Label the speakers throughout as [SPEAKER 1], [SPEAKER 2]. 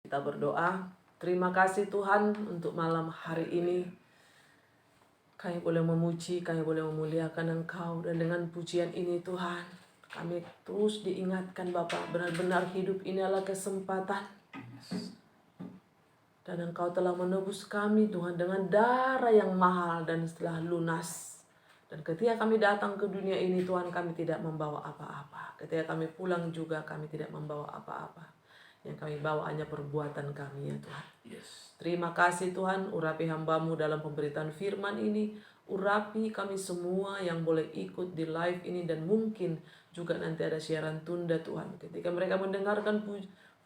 [SPEAKER 1] Kita berdoa. Terima kasih Tuhan untuk malam hari ini. Kami boleh memuji, kami boleh memuliakan Engkau. Dan dengan pujian ini Tuhan, kami terus diingatkan Bapa, benar-benar hidup ini adalah kesempatan. Dan Engkau telah menebus kami Tuhan dengan darah yang mahal dan setelah lunas. Dan ketika kami datang ke dunia ini Tuhan, kami tidak membawa apa-apa. Ketika kami pulang juga kami tidak membawa apa-apa. Yang kami bawa hanya perbuatan kami ya Tuhan. Terima kasih Tuhan, urapi hamba-Mu dalam pemberitaan firman ini. Urapi kami semua yang boleh ikut di live ini. Dan mungkin juga nanti ada siaran tunda Tuhan. Ketika mereka mendengarkan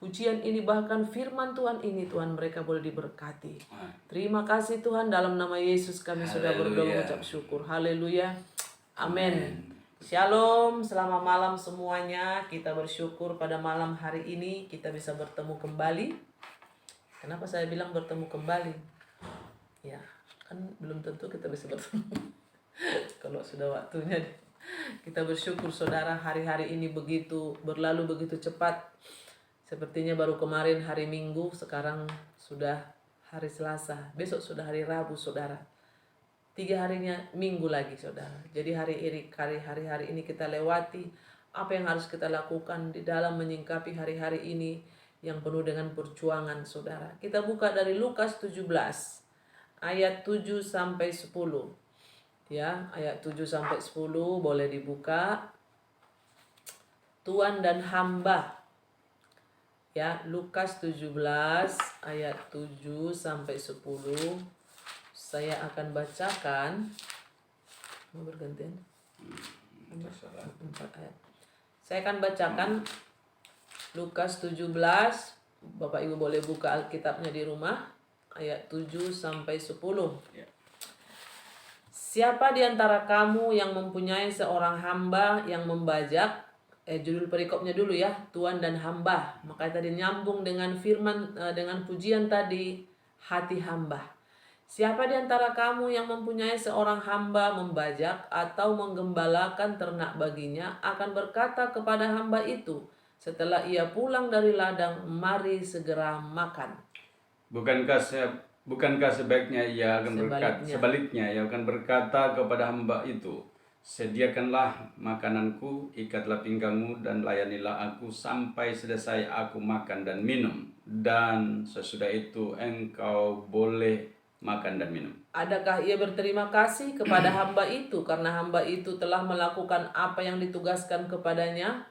[SPEAKER 1] pujian ini, bahkan firman Tuhan ini, Tuhan, mereka boleh diberkati. Terima kasih Tuhan, dalam nama Yesus kami sudah berdoa mengucap syukur. Haleluya. Amin. Shalom, selamat malam semuanya. Kita bersyukur pada malam hari ini kita bisa bertemu kembali. Kenapa saya bilang bertemu kembali? Ya, kan belum tentu kita bisa bertemu. Kalau sudah waktunya. Kita bersyukur saudara, hari-hari ini berlalu begitu cepat. Sepertinya baru kemarin hari Minggu, sekarang sudah hari Selasa, besok sudah hari Rabu saudara. 3 harinya Minggu lagi saudara. Jadi hari-hari ini kita lewati apa yang harus kita lakukan di dalam menyingkapi hari-hari ini yang penuh dengan perjuangan saudara. Kita buka dari Lukas 17 ayat 7 sampai 10. Ya, ayat 7 sampai 10 boleh dibuka. Tuan dan hamba. Ya, Lukas 17 ayat 7 sampai 10. Saya akan bacakan. Mau bergantian? 4 ayat. Saya akan bacakan Lukas 17. Bapak Ibu boleh buka Alkitabnya di rumah. Ayat 7 sampai 10. Siapa di antara kamu yang mempunyai seorang hamba yang membajak? Judul perikopnya dulu ya, Tuan dan hamba. Makanya tadi nyambung dengan firman, dengan pujian tadi, hati hamba. Siapa di antara kamu yang mempunyai seorang hamba membajak atau menggembalakan ternak baginya akan berkata kepada hamba itu setelah ia pulang dari ladang, mari segera makan.
[SPEAKER 2] Bukankah sebaiknya ia akan sebaliknya ia akan berkata kepada hamba itu, sediakanlah makananku, ikatlah pinggangmu dan layanilah aku sampai selesai aku makan dan minum, dan sesudah itu engkau boleh makan dan minum.
[SPEAKER 1] Adakah ia berterima kasih kepada hamba itu karena hamba itu telah melakukan apa yang ditugaskan kepadanya?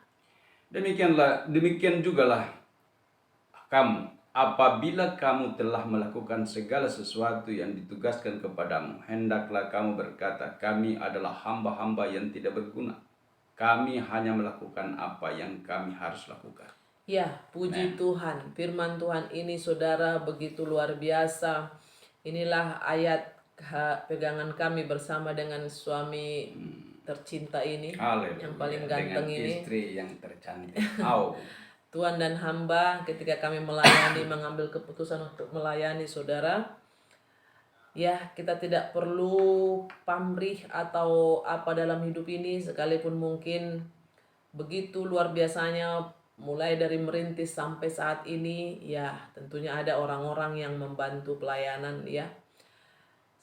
[SPEAKER 2] Demikian jugalah kamu, apabila kamu telah melakukan segala sesuatu yang ditugaskan kepadamu, hendaklah kamu berkata, kami adalah hamba-hamba yang tidak berguna. Kami hanya melakukan apa yang kami harus lakukan.
[SPEAKER 1] Ya, puji Tuhan. Firman Tuhan ini saudara begitu luar biasa. Inilah ayat pegangan kami bersama dengan suami tercinta ini.
[SPEAKER 2] Haleluya.
[SPEAKER 1] Yang paling ganteng
[SPEAKER 2] dengan
[SPEAKER 1] ini.
[SPEAKER 2] Istri yang tercantik.
[SPEAKER 1] Tuan dan hamba ketika kami melayani, mengambil keputusan untuk melayani saudara. Ya, kita tidak perlu pamrih atau apa dalam hidup ini, sekalipun mungkin begitu luar biasanya mulai dari merintis sampai saat ini. Ya, tentunya ada orang-orang yang membantu pelayanan ya.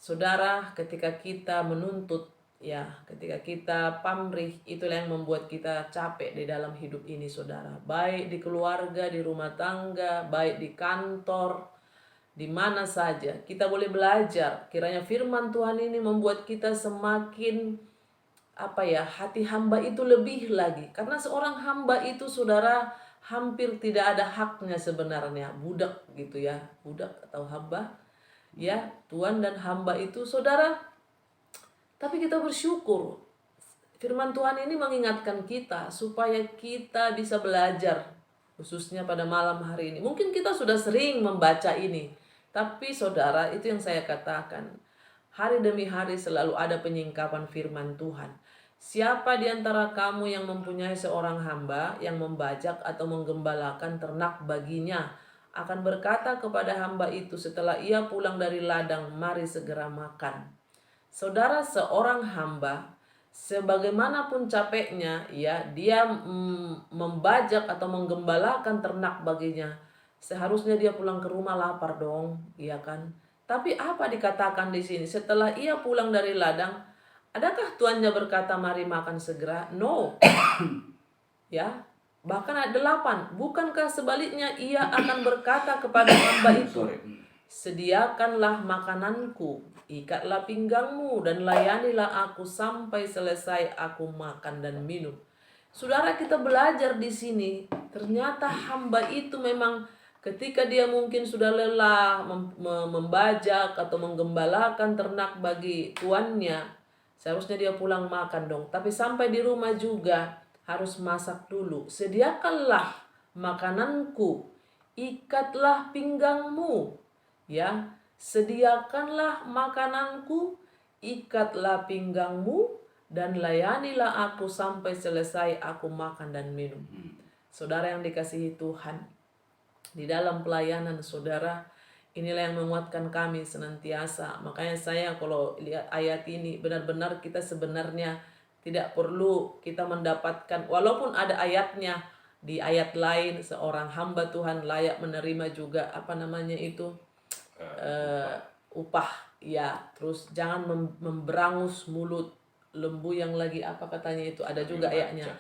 [SPEAKER 1] Saudara, ketika kita menuntut ya, ketika kita pamrih, itulah yang membuat kita capek di dalam hidup ini saudara. Baik di keluarga, di rumah tangga, baik di kantor, di mana saja kita boleh belajar. Kiranya firman Tuhan ini membuat kita semakin hati hamba itu lebih lagi. Karena seorang hamba itu saudara hampir tidak ada haknya sebenarnya. Budak gitu ya, budak atau hamba. Ya, Tuan dan hamba itu saudara. Tapi kita bersyukur. Firman Tuhan ini mengingatkan kita supaya kita bisa belajar. Khususnya pada malam hari ini. Mungkin kita sudah sering membaca ini. Tapi saudara, itu yang saya katakan. Hari demi hari selalu ada penyingkapan firman Tuhan. Siapa di antara kamu yang mempunyai seorang hamba yang membajak atau menggembalakan ternak baginya akan berkata kepada hamba itu setelah ia pulang dari ladang, mari segera makan. Saudara, seorang hamba sebagaimanapun capeknya ya, dia membajak atau menggembalakan ternak baginya, Seharusnya dia pulang ke rumah lapar dong, iya kan? Tapi apa dikatakan di sini? Setelah ia pulang dari ladang, adakah tuannya berkata, "Mari makan segera"? No, ya. Bahkan ayat 8, bukankah sebaliknya ia akan berkata kepada hamba itu,
[SPEAKER 2] Sorry.
[SPEAKER 1] "Sediakanlah makananku, ikatlah pinggangmu, dan layanilah aku sampai selesai aku makan dan minum." Saudara, kita belajar di sini, ternyata hamba itu memang ketika dia mungkin sudah lelah membajak atau menggembalakan ternak bagi tuannya, seharusnya dia pulang makan dong. Tapi sampai di rumah juga harus masak dulu. Sediakanlah makananku, ikatlah pinggangmu. Ya, sediakanlah makananku, ikatlah pinggangmu, dan layanilah aku sampai selesai aku makan dan minum. Saudara yang dikasihi Tuhan, di dalam pelayanan saudara, inilah yang menguatkan kami senantiasa. Makanya saya kalau lihat ayat ini, benar-benar kita sebenarnya tidak perlu kita mendapatkan, walaupun ada ayatnya di ayat lain, seorang hamba Tuhan layak menerima juga apa namanya itu, upah, ya. Terus jangan memberangus mulut lembu yang lagi apa katanya itu, ada juga ayatnya.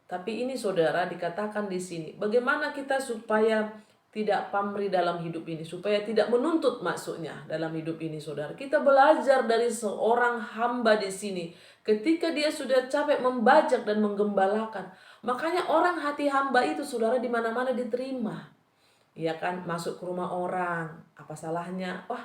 [SPEAKER 1] Tapi ini saudara dikatakan di sini, bagaimana kita supaya tidak pamrih dalam hidup ini, supaya tidak menuntut maksudnya dalam hidup ini saudara. Kita belajar dari seorang hamba di sini, ketika dia sudah capek membajak dan menggembalakan, makanya orang hati hamba itu saudara di mana-mana diterima. Ya kan, masuk ke rumah orang, apa salahnya? Wah,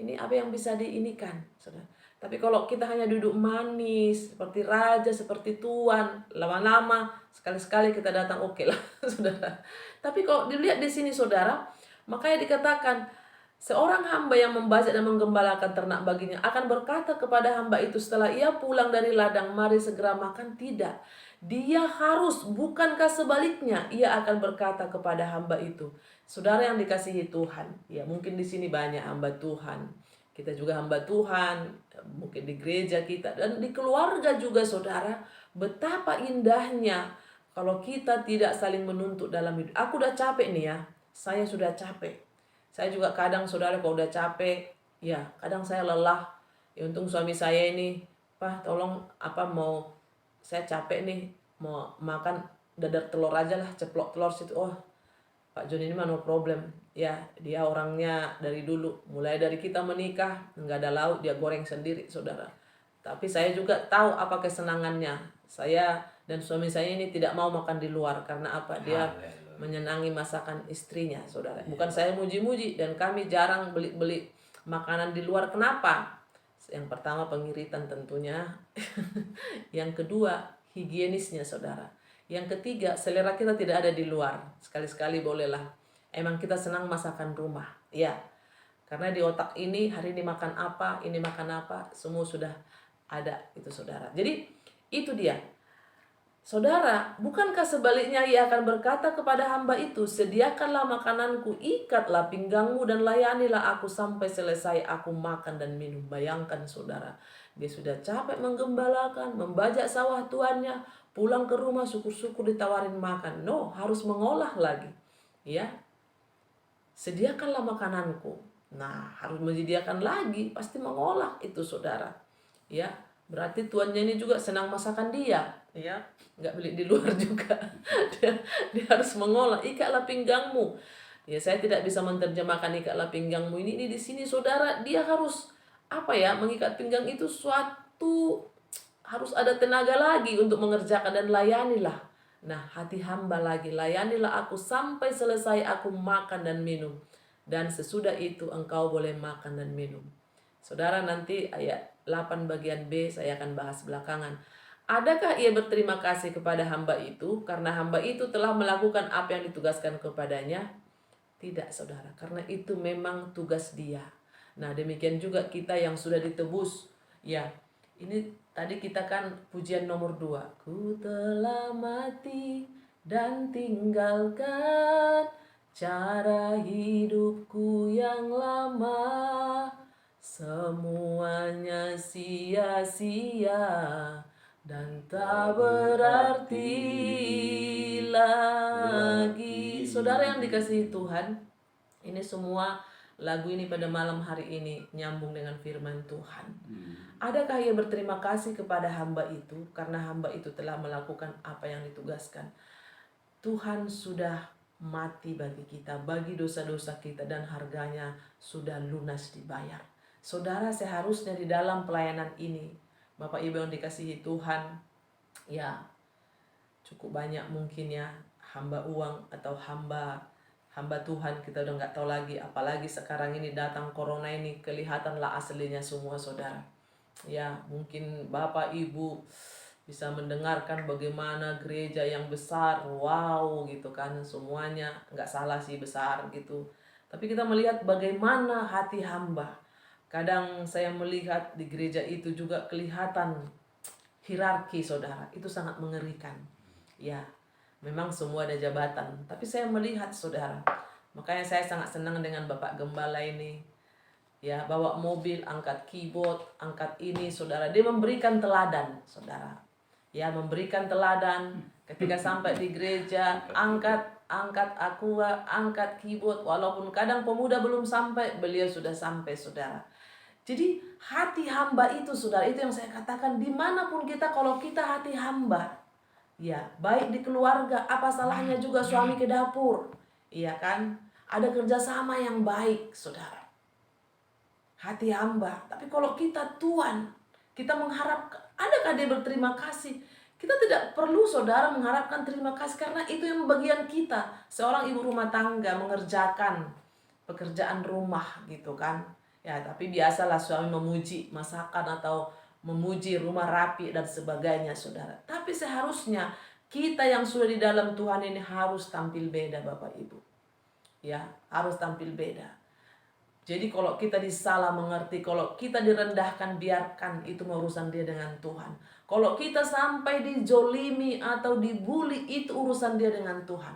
[SPEAKER 1] ini apa yang bisa diinikan, saudara. Tapi kalau kita hanya duduk manis, seperti raja, seperti tuan, lama-lama, sekali-sekali kita datang, oke lah, saudara. Tapi kalau dilihat di sini, saudara, makanya dikatakan, seorang hamba yang membajak dan menggembalakan ternak baginya akan berkata kepada hamba itu setelah ia pulang dari ladang, "Mari segera makan." Tidak. Dia harus, bukankah sebaliknya, ia akan berkata kepada hamba itu. Saudara yang dikasihi Tuhan, ya mungkin di sini banyak hamba Tuhan. Kita juga hamba Tuhan, mungkin di gereja kita dan di keluarga juga saudara. Betapa indahnya kalau kita tidak saling menuntut dalam hidup. Aku udah capek nih ya, saya sudah capek. Saya juga kadang saudara kalau udah capek, ya kadang saya lelah. Ya untung suami saya ini, "Pak tolong saya capek nih, mau makan dadar telur aja lah, ceplok telur situ." Oh, Pak John ini mah no problem. Ya, dia orangnya dari dulu, mulai dari kita menikah, nggak ada lauk, dia goreng sendiri, saudara. Tapi saya juga tahu apa kesenangannya. Saya dan suami saya ini tidak mau makan di luar. Karena apa? Dia menyenangi masakan istrinya, saudara. Bukan saya muji-muji, dan kami jarang beli-beli makanan di luar. Kenapa? Yang pertama pengiritan tentunya. Yang kedua higienisnya, saudara. Yang ketiga, selera kita tidak ada di luar. Sekali-sekali bolehlah. Emang kita senang masakan rumah. Ya, karena di otak ini hari ini makan apa, ini makan apa, semua sudah ada itu saudara. Jadi itu dia. Saudara, bukankah sebaliknya ia akan berkata kepada hamba itu, "Sediakanlah makananku, ikatlah pinggangmu, dan layanilah aku sampai selesai aku makan dan minum." Bayangkan saudara, dia sudah capek menggembalakan, membajak sawah tuannya, pulang ke rumah syukur-syukur ditawarin makan. No, harus mengolah lagi. Ya, sediakanlah makananku. Nah, harus menyediakan lagi, pasti mengolah itu saudara. Ya, berarti tuannya ini juga senang masakan dia, ya, nggak beli di luar juga. dia harus mengolah. Ikatlah pinggangmu. Ya, saya tidak bisa menerjemahkan ikatlah pinggangmu ini di sini saudara. Dia harus mengikat pinggang itu suatu, harus ada tenaga lagi untuk mengerjakan, dan layanilah. Nah, hati hamba lagi, layanilah aku sampai selesai aku makan dan minum. Dan sesudah itu engkau boleh makan dan minum. Saudara, nanti ayat 8 bagian B saya akan bahas belakangan. Adakah ia berterima kasih kepada hamba itu karena hamba itu telah melakukan apa yang ditugaskan kepadanya? Tidak, saudara, karena itu memang tugas dia. Nah, demikian juga kita yang sudah ditebus. Ya, ini tadi kita kan pujian nomor 2. Ku telah mati dan tinggalkan cara hidupku yang lama. Semuanya sia-sia, dan tak berarti lagi. Saudara yang dikasihi Tuhan, ini semua lagu ini pada malam hari ini nyambung dengan firman Tuhan. Adakah ia berterima kasih kepada hamba itu karena hamba itu telah melakukan apa yang ditugaskan? Tuhan sudah mati bagi kita, bagi dosa-dosa kita, dan harganya sudah lunas dibayar. Saudara, seharusnya di dalam pelayanan ini, Bapak Ibu yang dikasihi Tuhan, ya cukup banyak mungkin ya hamba uang atau hamba Tuhan, kita udah nggak tahu lagi. Apalagi sekarang ini datang corona ini, kelihatanlah aslinya semua saudara. Ya mungkin Bapak Ibu bisa mendengarkan bagaimana gereja yang besar, wow gitu kan, semuanya nggak salah sih besar gitu. Tapi kita melihat bagaimana hati hamba. Kadang saya melihat di gereja itu juga kelihatan hierarki saudara, itu sangat mengerikan. Ya, memang semua ada jabatan, tapi saya melihat saudara, makanya saya sangat senang dengan Bapak Gembala ini. Ya, bawa mobil, angkat keyboard, angkat ini saudara, dia memberikan teladan saudara. Ya, memberikan teladan ketika sampai di gereja, angkat aqua, angkat keyboard, walaupun kadang pemuda belum sampai, beliau sudah sampai saudara. Jadi hati hamba itu saudara, itu yang saya katakan, dimanapun kita, kalau kita hati hamba, ya baik di keluarga, apa salahnya juga suami ke dapur, iya kan, ada kerjasama yang baik saudara, hati hamba. Tapi kalau kita tuan, kita mengharap, adakah dia berterima kasih? Kita tidak perlu saudara mengharapkan terima kasih, karena itu yang bagian kita. Seorang ibu rumah tangga mengerjakan pekerjaan rumah gitu kan. Ya, tapi biasalah suami memuji masakan atau memuji rumah rapi dan sebagainya saudara. Tapi seharusnya kita yang sudah di dalam Tuhan ini harus tampil beda Bapak Ibu. Ya, harus tampil beda. Jadi kalau kita disalah mengerti, kalau kita direndahkan, biarkan itu urusan dia dengan Tuhan. Kalau kita sampai dijolimi atau dibully, itu urusan dia dengan Tuhan.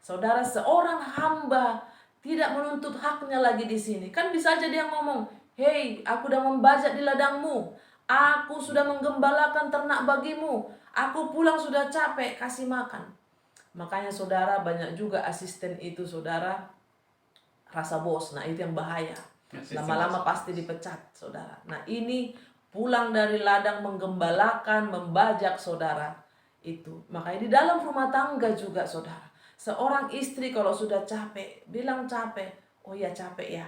[SPEAKER 1] Saudara, seorang hamba tidak menuntut haknya lagi di sini. Kan bisa aja dia ngomong, "Hei, aku sudah membajak di ladangmu. Aku sudah menggembalakan ternak bagimu. Aku pulang sudah capek, kasih makan." Makanya saudara, banyak juga asisten itu saudara rasa bos. Nah itu yang bahaya, lama-lama pasti dipecat saudara. Nah ini pulang dari ladang menggembalakan, membajak saudara itu. Makanya di dalam rumah tangga juga saudara, seorang istri kalau sudah capek, bilang capek, oh ya capek ya.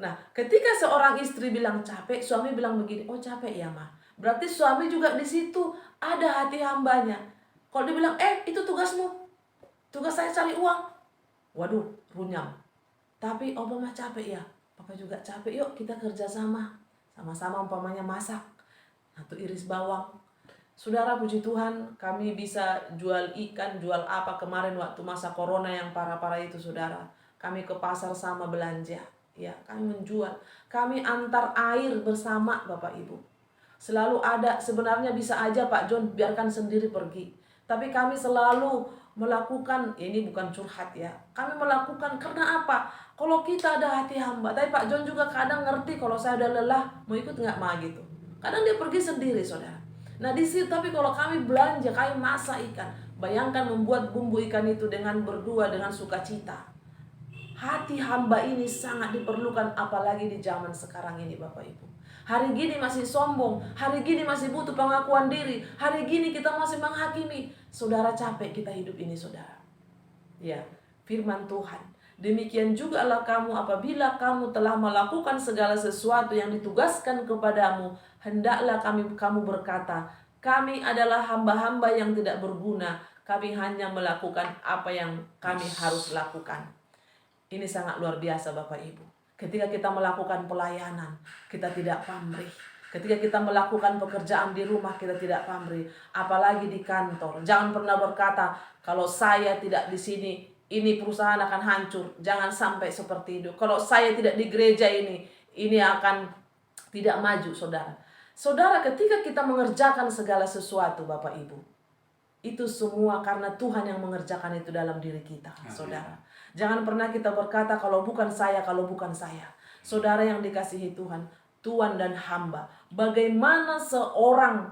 [SPEAKER 1] Nah ketika seorang istri bilang capek, suami bilang begini, oh capek ya mah, berarti suami juga di situ ada hati hambanya. Kalau dibilang, itu tugasmu, tugas saya cari uang, waduh runyam. Tapi umpama capek ya, papa juga capek, yuk kita kerja sama-sama umpamanya masak atau iris bawang. Saudara, puji Tuhan, kami bisa jual ikan, jual apa kemarin waktu masa corona yang parah-parah itu saudara. Kami ke pasar sama belanja, ya kami menjual. Kami antar air bersama Bapak Ibu. Selalu ada, sebenarnya bisa aja Pak John biarkan sendiri pergi. Tapi kami selalu melakukan, ini bukan curhat ya, kami melakukan karena apa? Kalau kita ada hati hamba. Tapi Pak John juga kadang ngerti kalau saya udah lelah, mau ikut nggak mah gitu. Kadang dia pergi sendiri saudara. Nah di situ, tapi kalau kami belanja, kami masak ikan, bayangkan membuat bumbu ikan itu dengan berdua, dengan sukacita. Hati hamba ini sangat diperlukan, apalagi di zaman sekarang ini Bapak Ibu. Hari gini masih sombong, hari gini masih butuh pengakuan diri, hari gini kita masih menghakimi. Saudara, capek kita hidup ini saudara. Ya, firman Tuhan. Demikian jugalah kamu apabila kamu telah melakukan segala sesuatu yang ditugaskan kepadamu, hendaklah kamu berkata, kami adalah hamba-hamba yang tidak berguna, kami hanya melakukan apa yang kami harus lakukan. Ini sangat luar biasa Bapak Ibu. Ketika kita melakukan pelayanan, kita tidak pamrih. Ketika kita melakukan pekerjaan di rumah, kita tidak pamrih. Apalagi di kantor. Jangan pernah berkata, kalau saya tidak di sini, ini perusahaan akan hancur. Jangan sampai seperti itu. Kalau saya tidak di gereja ini akan tidak maju, saudara. Saudara, ketika kita mengerjakan segala sesuatu, Bapak Ibu, itu semua karena Tuhan yang mengerjakan itu dalam diri kita, saudara. Jangan pernah kita berkata, kalau bukan saya, kalau bukan saya. Saudara yang dikasihi Tuhan, tuan dan hamba. Bagaimana seorang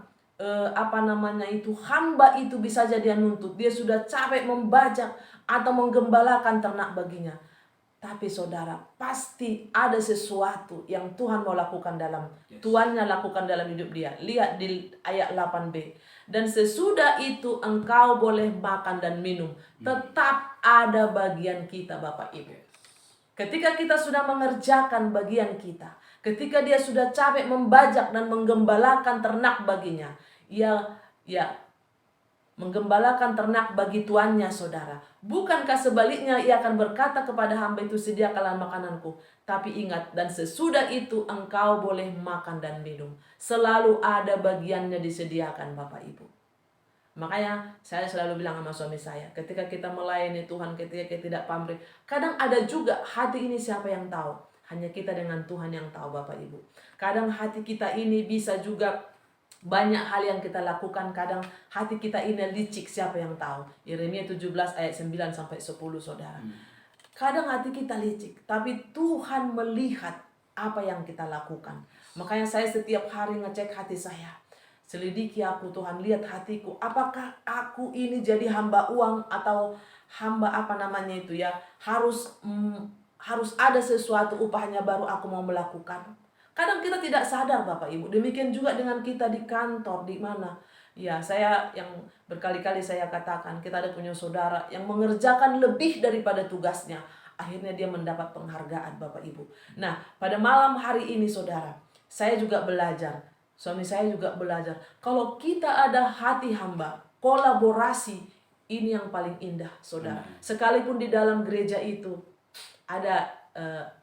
[SPEAKER 1] hamba itu bisa jadi yang nuntut. Dia sudah capek membajak atau menggembalakan ternak baginya. Tapi saudara, pasti ada sesuatu yang Tuhan mau lakukan Tuhannya lakukan dalam hidup dia. Lihat di ayat 8b. Dan sesudah itu engkau boleh makan dan minum. Tetap ada bagian kita, Bapak Ibu. Ketika kita sudah mengerjakan bagian kita, ketika dia sudah capek membajak dan menggembalakan ternak baginya, ya menggembalakan ternak bagi tuannya, saudara. Bukankah sebaliknya ia akan berkata kepada hamba itu, sediakanlah makananku. Tapi ingat, dan sesudah itu engkau boleh makan dan minum. Selalu ada bagiannya disediakan, Bapak Ibu. Makanya saya selalu bilang sama suami saya, ketika kita melayani Tuhan, ketika kita tidak pamrih, kadang ada juga hati ini siapa yang tahu? Hanya kita dengan Tuhan yang tahu, Bapak Ibu. Kadang hati kita ini bisa juga banyak hal yang kita lakukan, kadang hati kita ini licik, siapa yang tahu? Yeremia 17 ayat 9 sampai 10, saudara. Kadang hati kita licik, tapi Tuhan melihat apa yang kita lakukan. Makanya saya setiap hari ngecek hati saya. Selidiki aku Tuhan, lihat hatiku. Apakah aku ini jadi hamba uang atau hamba harus ada sesuatu upahnya baru aku mau melakukan. Kadang kita tidak sadar, Bapak Ibu. Demikian juga dengan kita di kantor, di mana. Ya, saya yang berkali-kali saya katakan, kita ada punya saudara yang mengerjakan lebih daripada tugasnya. Akhirnya dia mendapat penghargaan, Bapak Ibu. Nah, pada malam hari ini, saudara, saya juga belajar. Suami saya juga belajar. Kalau kita ada hati hamba, kolaborasi, ini yang paling indah, saudara. Sekalipun di dalam gereja itu ada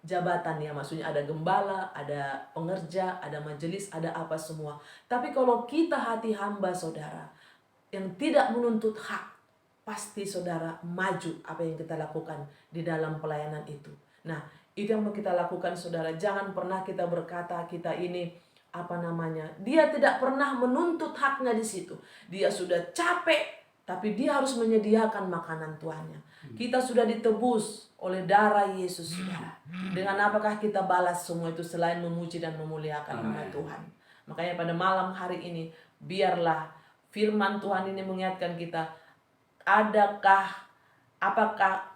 [SPEAKER 1] jabatan, ya, maksudnya ada gembala, ada pengerja, ada majelis, ada apa semua. Tapi kalau kita hati hamba, saudara, yang tidak menuntut hak, pasti saudara maju apa yang kita lakukan di dalam pelayanan itu. Nah, itu yang mau kita lakukan, saudara. Jangan pernah kita berkata kita ini dia tidak pernah menuntut haknya di situ. Dia sudah capek, tapi dia harus menyediakan makanan tuannya. Kita sudah ditebus oleh darah Yesus, saudara. Dengan apakah kita balas semua itu selain memuji dan memuliakan nama Tuhan? Makanya pada malam hari ini, biarlah firman Tuhan ini mengingatkan kita, apakah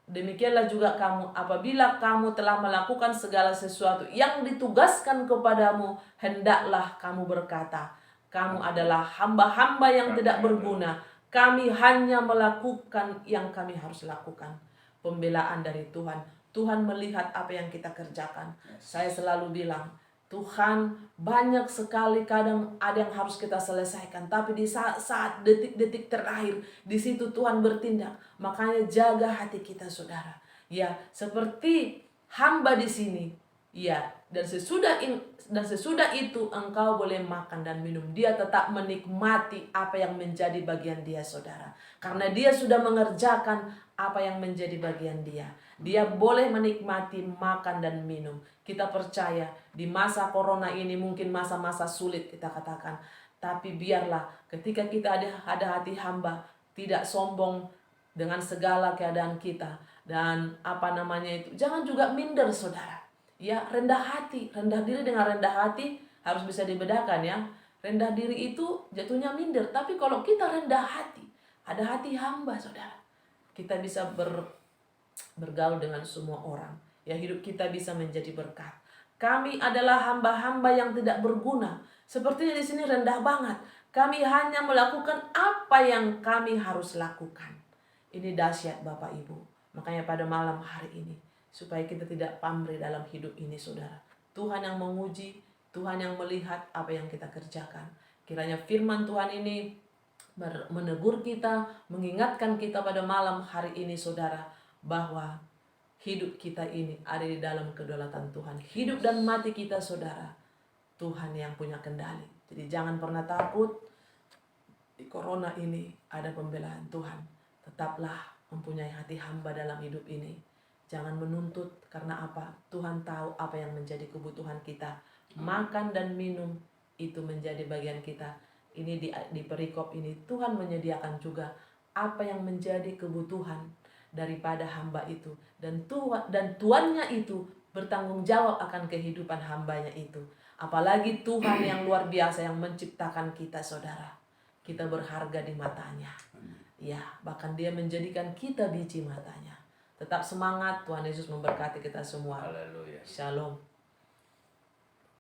[SPEAKER 1] demikianlah juga kamu, apabila kamu telah melakukan segala sesuatu yang ditugaskan kepadamu, hendaklah kamu berkata, kamu adalah hamba-hamba yang tidak berguna. Kami hanya melakukan yang kami harus lakukan. Pembelaan dari Tuhan. Tuhan melihat apa yang kita kerjakan. Saya selalu bilang, Tuhan, banyak sekali kadang ada yang harus kita selesaikan, tapi di saat detik-detik terakhir, di situ Tuhan bertindak. Makanya jaga hati kita, saudara. Ya, seperti hamba di sini. Ya, dan sesudah itu engkau boleh makan dan minum. Dia tetap menikmati apa yang menjadi bagian dia, saudara. Karena dia sudah mengerjakan apa yang menjadi bagian dia. Dia boleh menikmati makan dan minum. Kita percaya di masa corona ini mungkin masa-masa sulit kita katakan. Tapi biarlah ketika kita ada hati hamba, tidak sombong dengan segala keadaan kita. Dan jangan juga minder, saudara. Ya, rendah hati, rendah diri dengan rendah hati harus bisa dibedakan, ya. Rendah diri itu jatuhnya minder. Tapi kalau kita rendah hati, ada hati hamba, saudara, kita bisa bergaul dengan semua orang. Ya, hidup kita bisa menjadi berkat. Kami adalah hamba-hamba yang tidak berguna. Sepertinya di sini rendah banget. Kami hanya melakukan apa yang kami harus lakukan. Ini dahsyat, Bapak Ibu. Makanya pada malam hari ini, supaya kita tidak pamrih dalam hidup ini, saudara. Tuhan yang menguji, Tuhan yang melihat apa yang kita kerjakan. Kiranya firman Tuhan ini menegur kita, mengingatkan kita pada malam hari ini, saudara, bahwa hidup kita ini ada di dalam kedaulatan Tuhan. Hidup dan mati kita, saudara, Tuhan yang punya kendali. Jadi jangan pernah takut. Di corona ini ada pembelaan Tuhan. Tetaplah mempunyai hati hamba dalam hidup ini. Jangan menuntut, karena apa? Tuhan tahu apa yang menjadi kebutuhan kita. Makan dan minum itu menjadi bagian kita. Ini di perikop ini Tuhan menyediakan juga apa yang menjadi kebutuhan daripada hamba itu. Dan tuannya itu bertanggung jawab akan kehidupan hambanya itu. Apalagi Tuhan yang luar biasa yang menciptakan kita, saudara. Kita berharga di matanya. Ya, bahkan dia menjadikan kita biji matanya. Tetap semangat, Tuhan Yesus memberkati kita semua.
[SPEAKER 2] Haleluya.
[SPEAKER 1] Shalom.